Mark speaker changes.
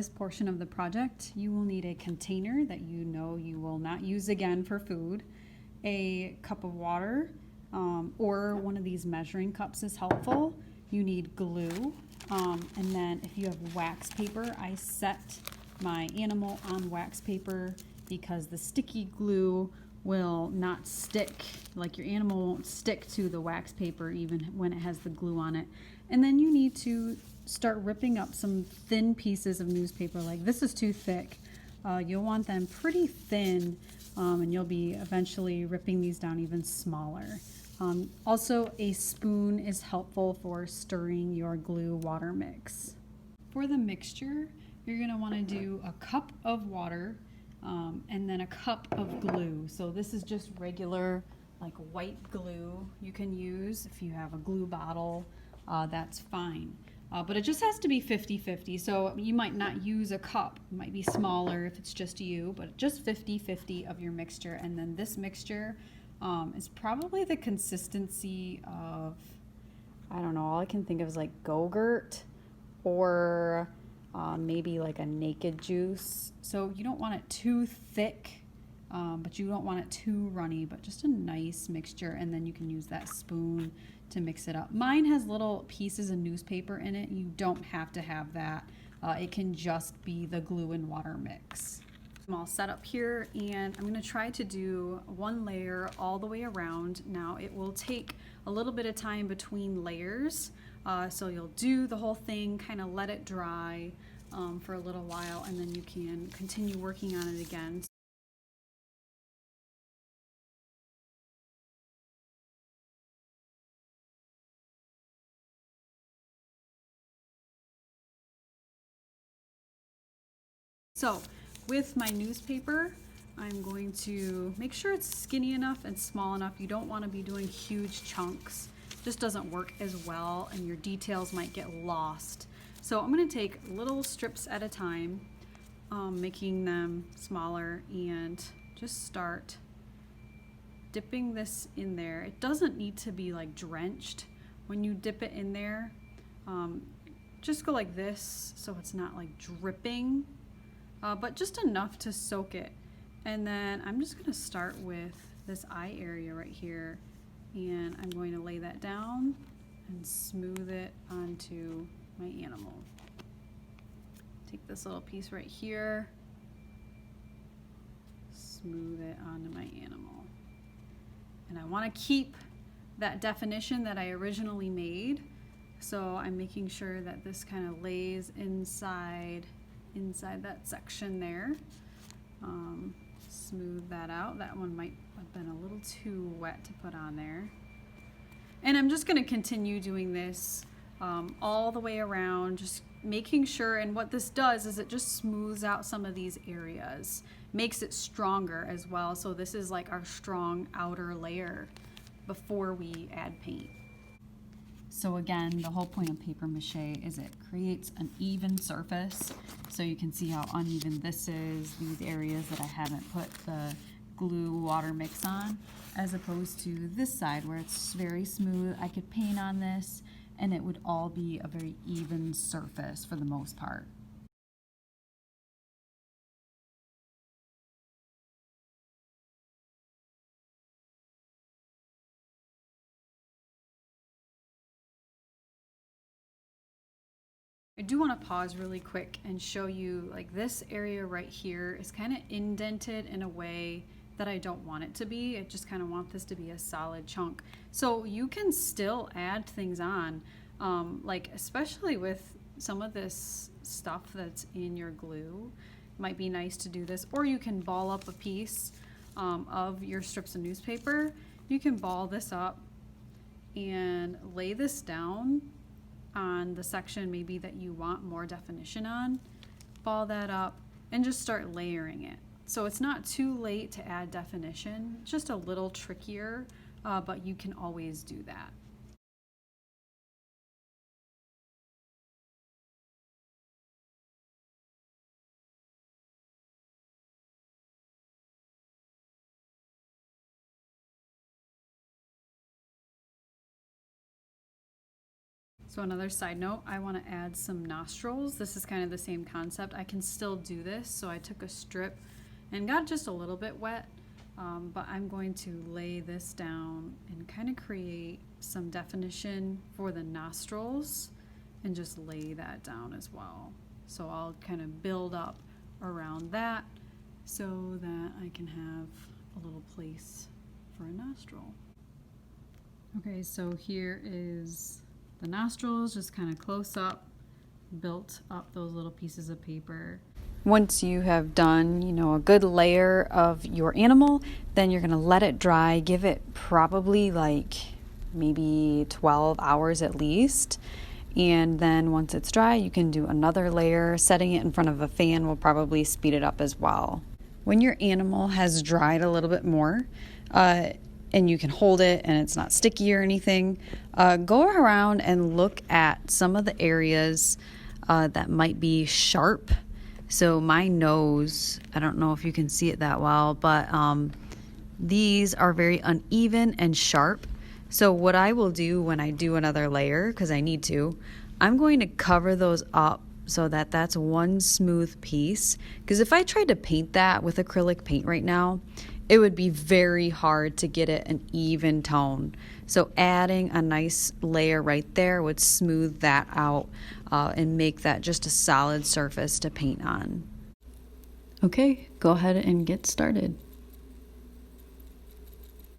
Speaker 1: This portion of the project, you will need a container that you know you will not use again for food, a cup of water, or one of these measuring cups is helpful. You need glue, and then if you have wax paper, I set my animal on wax paper because the sticky glue will not stick, like your animal won't stick to the wax paper even when it has the glue on it. And then you need to start ripping up some thin pieces of newspaper. Like this is too thick. You'll want them pretty thin, and you'll be eventually ripping these down even smaller. Also, a spoon is helpful for stirring your glue water mix. For the mixture, you're going to want to do a cup of water and then a cup of glue. So this is just regular like white glue you can use. If you have a glue bottle, that's fine. But it just has to be 50-50. So you might not use a cup. It might be smaller if it's just you, but just 50-50 of your mixture. And then this mixture is probably the consistency of, I don't know, all I can think of is like Go-Gurt or maybe like a Naked Juice. So you don't want it too thick, but you don't want it too runny, but just a nice mixture. And then you can use that spoon to mix it up. Mine has little pieces of newspaper in it. You don't have to have that. It can just be the glue and water mix. I'm all set up here and I'm gonna try to do one layer all the way around. Now it will take a little bit of time between layers. So you'll do the whole thing, kind of let it dry for a little while, and then you can continue working on it again. So with my newspaper, I'm going to make sure it's skinny enough and small enough. You don't want to be doing huge chunks. It just doesn't work as well and your details might get lost. So I'm going to take little strips at a time, making them smaller, and just start dipping this in there. It doesn't need to be like drenched. When you dip it in there, just go like this so it's not like dripping. But just enough to soak it. And then I'm just going to start with this eye area right here, and I'm going to lay that down and smooth it onto my animal. Take this little piece right here, smooth it onto my animal. And I want to keep that definition that I originally made, so I'm making sure that this kind of lays inside that section there. Smooth that out. That one might have been a little too wet to put on there. And I'm just going to continue doing this all the way around, just making sure, and what this does is it just smooths out some of these areas, makes it stronger as well. So this is like our strong outer layer before we add paint. So again, the whole point of paper mache is it creates an even surface. So you can see how uneven this is, these areas that I haven't put the glue water mix on, as opposed to this side where it's very smooth. I could paint on this and it would all be a very even surface for the most part. I do want to pause really quick and show you, like, this area right here is kind of indented in a way that I don't want it to be. I just kind of want this to be a solid chunk. So you can still add things on, like especially with some of this stuff that's in your glue. It might be nice to do this, or you can ball up a piece of your strips of newspaper. You can ball this up and lay this down on the section maybe that you want more definition on, ball that up and just start layering it. So it's not too late to add definition, just a little trickier, but you can always do that. So another side note, I want to add some nostrils. This is kind of the same concept. I can still do this. So I took a strip and got just a little bit wet, but I'm going to lay this down and kind of create some definition for the nostrils and just lay that down as well. So I'll kind of build up around that so that I can have a little place for a nostril. Okay, so here is the nostrils, just kind of close up, built up those little pieces of paper. Once you have done, a good layer of your animal, then you're going to let it dry. Give it probably like maybe 12 hours at least. And then once it's dry, you can do another layer. Setting it in front of a fan will probably speed it up as well. When your animal has dried a little bit more, and you can hold it and it's not sticky or anything, go around and look at some of the areas that might be sharp. So my nose, I don't know if you can see it that well, but these are very uneven and sharp. So what I will do when I do another layer, because I need to, I'm going to cover those up so that that's one smooth piece. Because if I tried to paint that with acrylic paint right now, it would be very hard to get it an even tone. So adding a nice layer right there would smooth that out and make that just a solid surface to paint on. Okay, go ahead and get started.